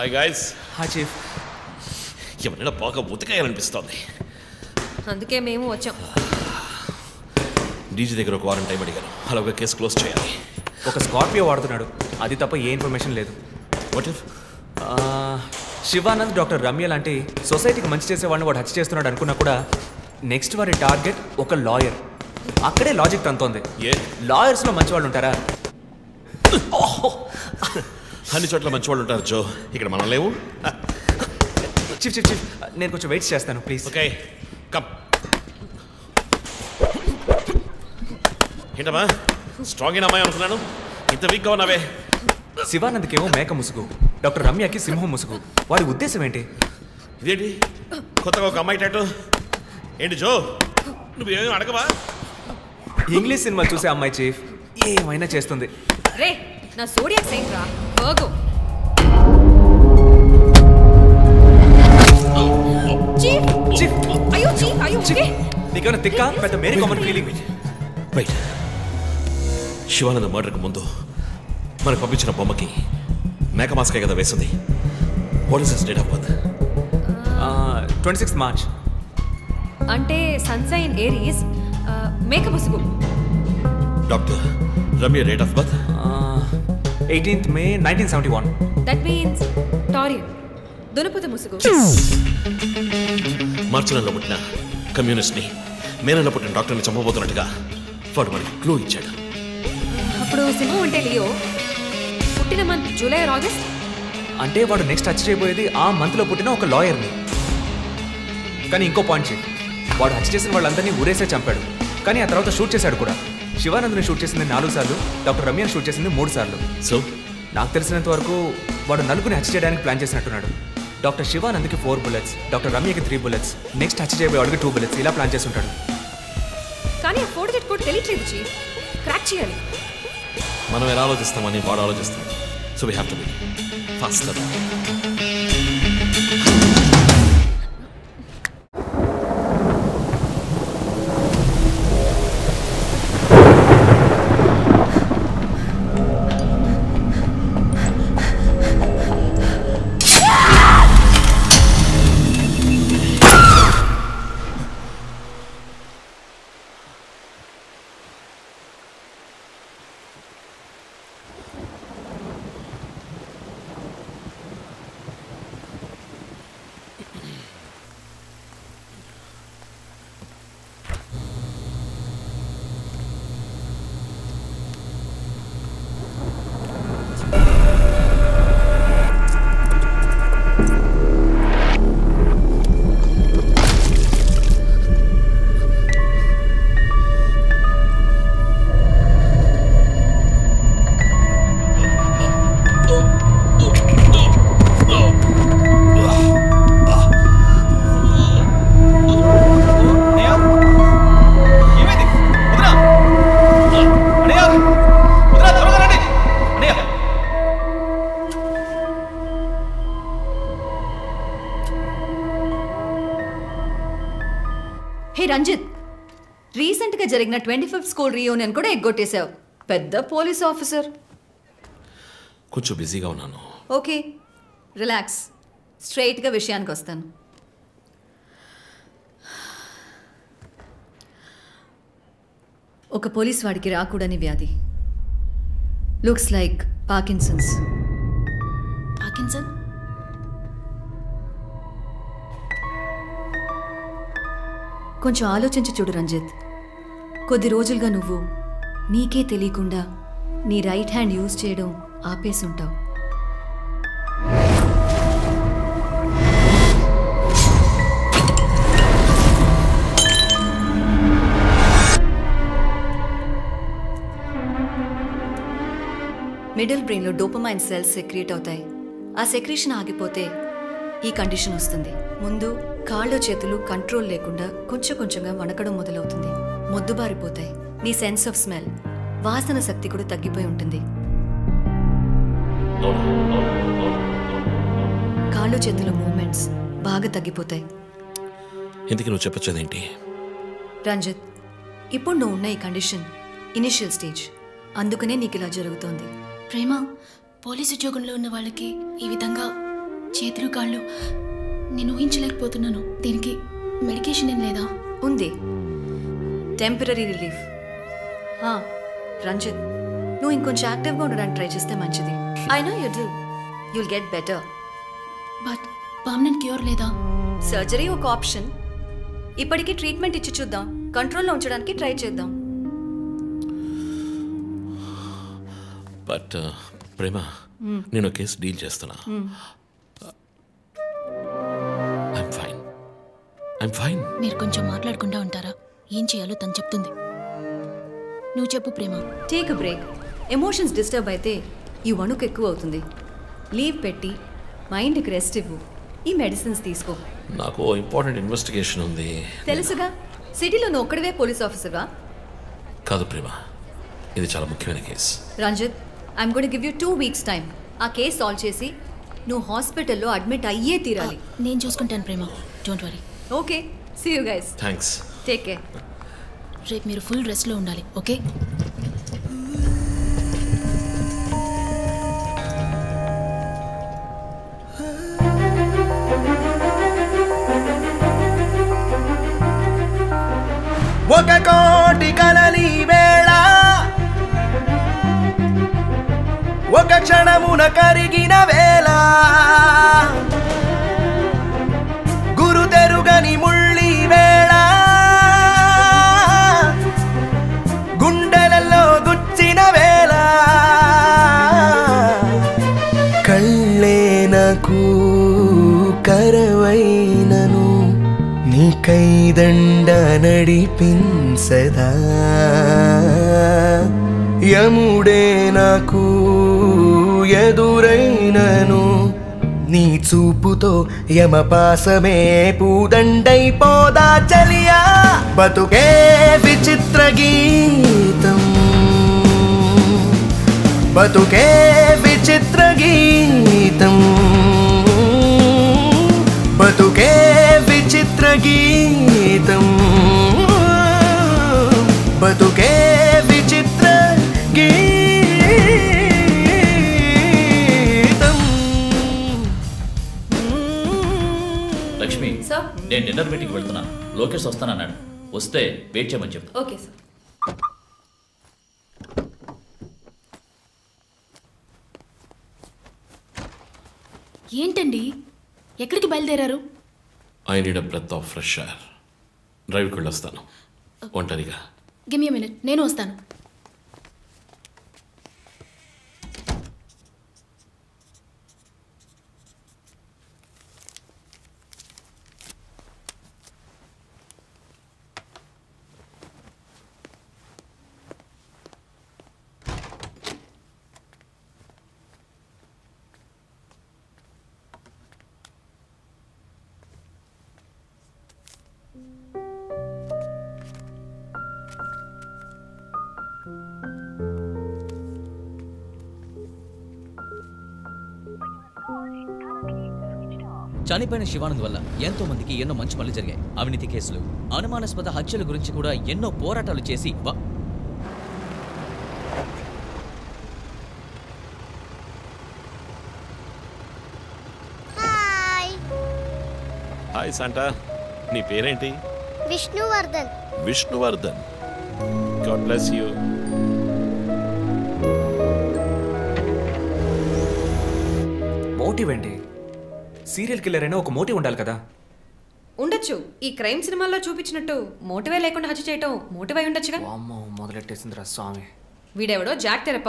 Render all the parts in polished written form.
Hi guys. Hi chief. ఎవరైనా బాగా ఉతకాయాలనిపిస్తోంది, అందుకే మేము వచ్చాం. డీజీ దగ్గర ఒక వారం టైం అడిగాను, అలాగే కేసు క్లోజ్ చేయాలి. ఒక స్కార్పియో వాడుతున్నాడు, అది తప్ప ఏ ఇన్ఫర్మేషన్ లేదు. What if Shivanand, doctor Ramya లాంటి సొసైటీకి మంచి చేసే వాళ్ళని వాడు హత్య చేస్తున్నాడు అనుకున్నా కూడా నెక్స్ట్ వారి టార్గెట్ ఒక లాయర్. అక్కడే లాజిక్ తంతోంది. లాయర్స్లో మంచి వాళ్ళు ఉంటారా? అన్ని చోట్ల మంచి వాళ్ళు ఉంటారు జో, ఇక్కడ మనం లేవు. చీఫ్ చీఫ్ చీఫ్ నేను కొంచెం వెయిట్ చేస్తాను ప్లీజ్. Okay come. ఏంటమ్మా స్ట్రాంగ్ అయిన అమ్మాయి అనుకున్నాను, ఇంత వీక్గా ఉన్నావే. శివానంద్కేమో మేక ముసుగు, డాక్టర్ రమ్యకి సింహం ముసుగు. వాడి ఉద్దేశం ఏంటి? ఇదేంటి కొత్తగా ఒక అమ్మాయి టాటూ ఏంటి జో? నువ్వేమీ అడగవా? ఇంగ్లీష్ సినిమా చూసే అమ్మాయి చీఫ్, ఏమైనా చేస్తుంది. రే నా సోడియాక్ సైన్ రా వర్గో. చీఫ్ చీఫ్ అయ్యో చీఫ్ అయ్యో ఓకే. నీకేమైనా తిక్క? పెద్ద very common feeling. Right, Shivananda మర్డర్కి ముందు మనకు పంపించిన బొమ్మకి మేక మాస్కే కదా వేసింది. What is his date of birth? 26 March. అంటే సన్సైన్ ఏరీస్, మేక ముసుగు. Doctor Ramya date of birth 18th May 1971. That means Taurian, దునపుత ముసుగు. మార్చి నెలలో పుట్టిన కమ్యూనిస్ట్ని మే నెలలో పుట్టిన డాక్టర్ని చంపబోతున్నట్టుగా వాడు మనకి క్లూ ఇచ్చాడు. అప్పుడు సింహం అంటే లియో, పుట్టిన మంత్ జూలై ఆర్ ఆగస్ట్. అంటే వాడు నెక్స్ట్ హత్య చేయబోయేది ఆ మంత్లో పుట్టిన ఒక లాయర్ని. కానీ ఇంకో పాయింట్ చీఫ్, వాడు హత్య చేసిన వాళ్ళందరినీ ఊరేసే చంపాడు, కానీ ఆ తర్వాత షూట్ చేశాడు కూడా. శివానంద్ని షూట్ చేసింది 4 సార్లు, డాక్టర్ రమ్యని షూట్ చేసింది 3 సార్లు. సో నాకు తెలిసినంత వరకు వాడు నలుగురిని హత్య చేయడానికి ప్లాన్ చేసినట్టున్నాడు. డాక్టర్ శివానంద్కి 4 bullets, డాక్టర్ రమ్యకి 3 bullets, నెక్స్ట్ హత్య చేయబోయేవాడికి 2 bullets, ఇలా ప్లాన్ చేసి ఉంటాడు. కానీ ఆ 4 కోడ్ తెలియట్లేదు చీఫ్, క్రాక్ చేయాలి. మనం ఎలా ఆలోచిస్తామని వాడు ఆలోచిస్తాం. So we have to be faster. Hey Ranjith, రీసెంట్గా జరిగిన 25th స్కూల్ రీయూనియన్ కూడా ఎగ్గొట్టేశావు. పెద్ద పోలీస్ ఆఫీసర్. కొంచెం బిజీగా ఉన్నాను. ఓకే రిలాక్స్, స్ట్రైట్గా విషయానికి వస్తాను. ఒక పోలీస్ వాడికి రాకూడని వ్యాధి, లుక్స్ లైక్ పార్కిన్సన్స్. పార్కిన్సన్? కొంచెం ఆలోచించి చూడు రంజిత్. కొద్ది రోజులుగా నువ్వు నీకే తెలియకుండా నీ రైట్ హ్యాండ్ యూజ్ చేయడం ఆపేసి ఉంటావు. మిడిల్ బ్రెయిన్లో డోపమైన్ సెల్స్ సెక్రియేట్ అవుతాయి. ఆ సెక్రీషన్ ఆగిపోతే ఈ కండిషన్ వస్తుంది. ముందు కాళ్ళు చేతులు కంట్రోల్ లేకుండా కొంచెం కొంచెంగా వణకడం మొదలవుతుంది. మొద్దుబారిపోతాయి. నీ సెన్స్ ఆఫ్ స్మెల్, వాసన శక్తి కూడా తగ్గిపోయి ఉంటుంది. కాళ్ళు చేతుల మూమెంట్స్ బాగా తగ్గిపోతాయి. ఎందుకు నువ్వు చెప్పొచ్చేదేంటి? రంజిత్, ఇప్పుడు నువ్వు ఉన్న ఈ కండిషన్ ఇనిషియల్ స్టేజ్, అందుకనే నీకు ఇలా జరుగుతోంది. ప్రేమ, పోలీసు ఉద్యోగంలో ఉన్న వాళ్ళకి ఈ విధంగా చేతులు కాళ్ళు నేను ఊహించలేకపోతున్నాను. దీనికి మెడికేషన్ ఏం లేదా? ఉంది, టెంపరీ రిలీఫ్. రంజిత్, నువ్వు ఇంకొంచెం యాక్టివ్గా ఉండడానికి ట్రై చేస్తే మంచిది. I know you do, you'll get better. But permanent cure లేదా? సర్జరీ ఒక ఆప్షన్. ఇప్పటికీ ట్రీట్మెంట్ ఇచ్చి చూద్దాం, కంట్రోల్లో ఉంచడానికి ట్రై చేద్దాం. బట్ ప్రేమ, నేను కేసు డీల్ చేస్తున్నా. I'm fine. మీరు కొంచెం మాట్లాడకుండా ఉంటారా? ఏం చేయాలో తను చెప్తుంది. నువ్వు చెప్పు Prema. Take a break. Emotions disturb అయితే ఈ వణుకు ఎక్కువ అవుతుంది. లీవ్ పెట్టి మైండ్కి రెస్ట్ ఇవ్వు. ఈ మెడిసిన్స్ తీసుకో. నాకు ఇంపార్టెంట్ ఇన్వెస్టిగేషన్ ఉంది. తెలుసుగా, సిటీలో నువ్వు ఒక్కడివే పోలీస్ ఆఫీసర్గా. కాదు ప్రేమ, ఇది చాలా ముఖ్యమైన case. Ranjith, I'm going to give you 2 weeks time. ఆ కేసు సాల్వ్ చేసి నువ్వు హాస్పిటల్లో అడ్మిట్ అయ్యే తీరాలి. నేను చూసుకుంటాను Prema, don't worry. Okay, see you guys. Thanks. Take care. రేపు మీరు ఫుల్ రెస్ట్లో ఉండాలి, ఓకే? ఒక కోటి కలలి వేళ ఒక క్షణమున కరిగిన వేళ గురు తెరుగని ముళ్ళి వేళ గుండెలలో గుచ్చిన వేళ కళ్ళే నాకు కరవైనను నీకైదండ నడిపించదా యముడే నాకు ఎదురైనను నీ చూపుతో యమపాసమే పూదండైపోదా చలియా బతుకే విచిత్ర గీతం బతుకే విచిత్ర గీతం బతుకే విచిత్ర గీతం బతుకే విచిత్ర గీతం. లక్ష్మి, సార్, నేను డిన్నర్ మీటింగ్ వెళ్తున్నా. లోకేష్ వస్తానన్నాడు. వస్తే వెయిట్ చేయమని చెప్పు. Okay sir. ఏంటండి, ఎక్కడికి బయలుదేరారు? I need a breath of fresh air. డ్రైవ్కి వెళ్ళొస్తాను ఒంటరిగా. గివ్ మీ మినిట్, నేను వస్తాను. చనిపోయిన శివానంద్ వల్ల ఎంతో మందికి ఎన్నో మంచి పనులు జరిగాయి. అవినీతి కేసులు, అనుమానాస్పద హత్యల గురించి కూడా ఎన్నో పోరాటాలు చేసి హాయ్ శాంటా, నీ పేరేంటి? Vishnuvardhan. Vishnuvardhan. God bless you. Motive ఏంటి? సీరియల్ కిల్లర్ అయినా ఒక మోటివ్ ఉండాలి కదా. ఉండొచ్చు. ఈ క్రైమ్ సినిమాల్లో చూపించినట్టు మోటివే లేకుండా హత్య చేయటం మోటివ్ అయి ఉండొచ్చుగా. అమ్మో, మొదలెట్టేసిందిరా స్వామి. వీడెవడో జాక్ తెరప.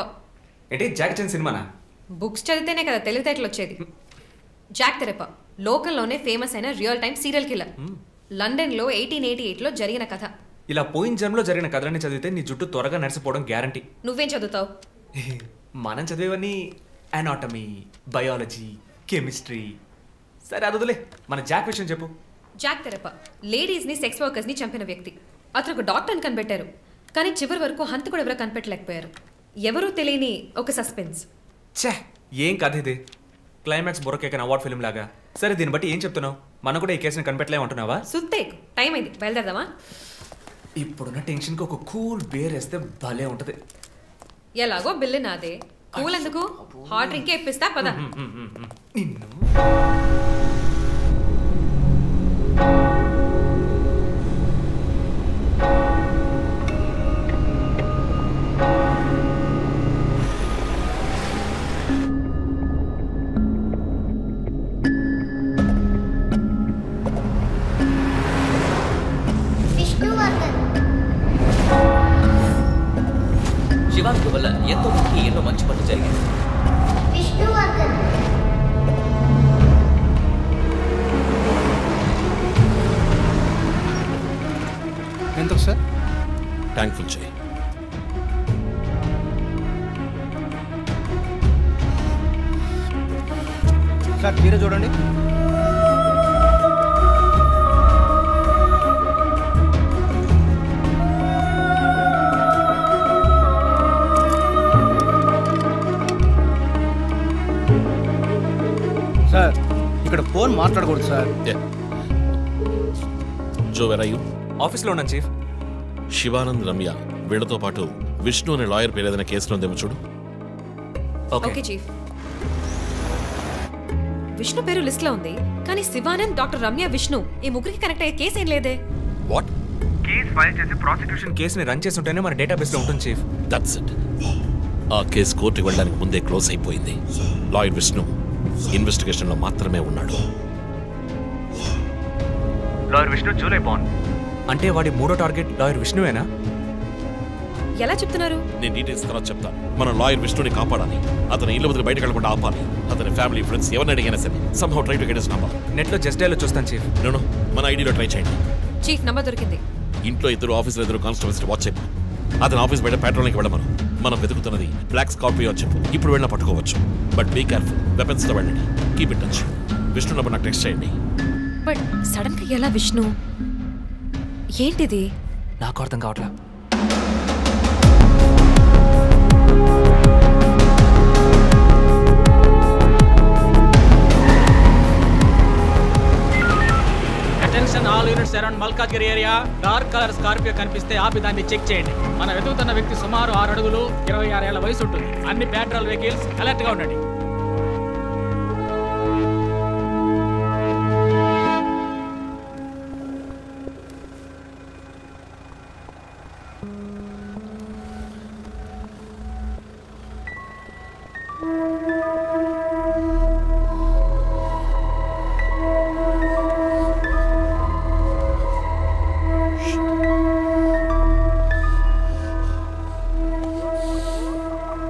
ఏంటి జాక్ చాన్ సినిమానా? బుక్స్ చదివితేనే కదా తెలివితేటలు వచ్చేది. జాక్ తెరప లోకల్లోనే ఫేమస్ అయిన రియల్ టైమ్ సీరియల్ కిల్లర్. లండన్లో 1888లో జరిగిన కథ. ఇలా పోయిన జన్మలో జరిగిన కథలని చదివితే నీ జుట్టు త్వరగా నడిచిపోవడం గ్యారంటీ. నువ్వేం చదువుతావు? మనం చదివేవన్నీ అనాటమీ, బయాలజీ, కెమిస్ట్రీ. సరే అదులే, మన జాక్ విషయం చెప్పు. జాక్ తెరప లేడీస్ని, సెక్స్ వర్కర్స్ని చంపిన వ్యక్తి. అతను ఒక డాక్టర్ని కనిపెట్టారు, కానీ చివరి వరకు హంతకుడు ఎవరో కనిపెట్టలేకపోయారు. ఎవరూ తెలియని ఒక సస్పెన్స్. ఛే, ఏం కథ ఇది? క్లైమాక్స్ బుర్రకేకన్ అవార్డ్ ఫిల్మ్ లాగా. సరే, దీన్ని బట్టి ఏం చెప్తున్నావు? మనం కూడా ఈ కేసుని కనిపెట్టలేమంటున్నావా? సుత్తేక్, టైం అయింది, బయలుదేరదామా? ఇప్పుడున్న టెన్షన్కి ఒక కూల్ బేర్ వేస్తే భలే ఉంటుంది. ఎలాగో బిల్లు నాదే, కూల్ ఎందుకు హాట్ డ్రింకే ఇప్పిస్తా పద. నిన్ను శివానంద్ వల్ల ఎంతో మందికి ఎన్నో మంచి పనులు జరిగాయి. ఎంత సార్? ట్యాంక్ ఫుల్ చేయి. సార్ మీరే చూడండి. సార్ ఇక్కడ ఫోన్ మాట్లాడకూడదు sir. Joe where are you? ఆఫీస్లో ఉన్నాను చీఫ్. శివానంద్, రమ్య వీళ్ళతో పాటు విష్ణు అనే లాయర్ పేరు ఏదైనా కేసులో ఉందేమో చూడు. Okay chief. విష్ణు పేరు లిస్ట్ లో ఉంది, కానీ శివానంద్, డాక్టర్ రమ్య, విష్ణు ఈ ముగ్గురికి కనెక్ట్ అయ్యే కేసు ఏం లేదే. వాట్? కేసు ఫైల్ చేసి ప్రాసిక్యూషన్ కేసుని రన్ చేసి ఉంటేనే మన డేటాబేస్లో ఉంటుంది చీఫ్. That's it. ఆ కేసు కోర్టుకి వెళ్ళడానికి ముందే క్లోజ్ అయిపోయింది. లాయర్ విష్ణు ఇన్వెస్టిగేషన్లో మాత్రమే ఉన్నాడు. లాయర్ విష్ణు జూలై బాన్ అంటే వాడి మూడో టార్గెట్ లాయర్ విష్ణువేనా? ఎలా చెప్తున్నారు? నేను డీటెయిల్స్ తర్వాత చెప్తాను. మనం లాయర్ విష్ణుని కాపాడాలి. అతను ఇల్లు వదిలి బయటకు వెళ్ళకుండా ఆపాలి. అతని ఫ్యామిలీ, ఫ్రెండ్స్ ఎవరిని అడిగినా సరే somehow try to get his number. నెట్లో జస్ట్ డైలో చూస్తాను చీఫ్. నేను మన ఐడిలో ట్రై చేయండి. చీఫ్ నంబర్ దొరికింది. ఇంట్లో ఇద్దరు, ఆఫీస్లో ఇద్దరు కానిస్టేబుల్స్ వాచ్ చెప్పు. అతను ఆఫీస్ బయట పెట్రోలింగ్కి వెళ్ళమను. మనం వెతుకుతున్నది బ్లాక్ స్కార్పియో అని చెప్పు. ఇప్పుడు వెళ్ళినా పట్టుకోవచ్చు. But be careful. వెపన్స్తో వెళ్ళండి. Keep it touch. Vishnu number నాకు టెక్స్ట్ చేయండి. బట్ సడన్ గా ఎలా విష్ణు? ఏంటిది? నాకు అర్థం కావట్లా. Attention all units around Malkajgiri area. Dark colour Scorpio కనిపిస్తే ఆపి దాన్ని చెక్ చేయండి. మన వెతుకుతున్న వ్యక్తి సుమారు 6 అడుగులు 26 ఏళ్ల వయసు ఉంటుంది. అన్ని పెట్రోల్ వెహికల్స్ అలర్ట్ గా ఉండండి.